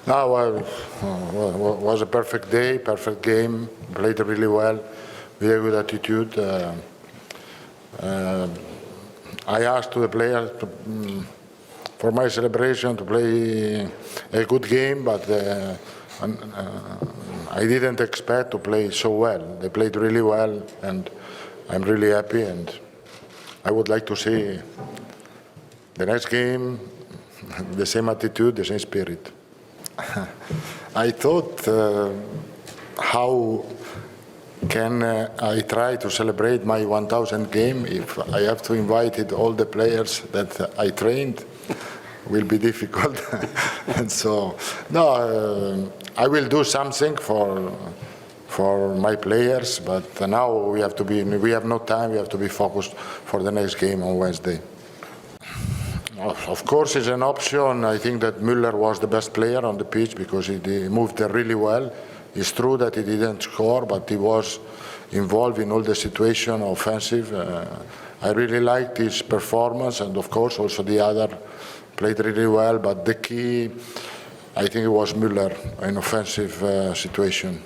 No, was a perfect day, perfect game. Played really well, very good attitude. I asked to the players for my celebration to play a good game, but I didn't expect to play so well. They played really well, and I'm really happy. And I would like to see the next game, the same attitude, the same spirit. I thought, how can I try to celebrate my 1,000 game if I have to invite all the players that I trained? Will be difficult. And so, no, I will do something for my players, but now we have no time, we have to be focused for the next game on Wednesday. Of course, it's an option. I think that Müller was the best player on the pitch because he moved really well. It's true that he didn't score, but he was involved in all the situation offensive. I really liked his performance, and of course also the other played really well, but the key, I think it was Müller in offensive situation.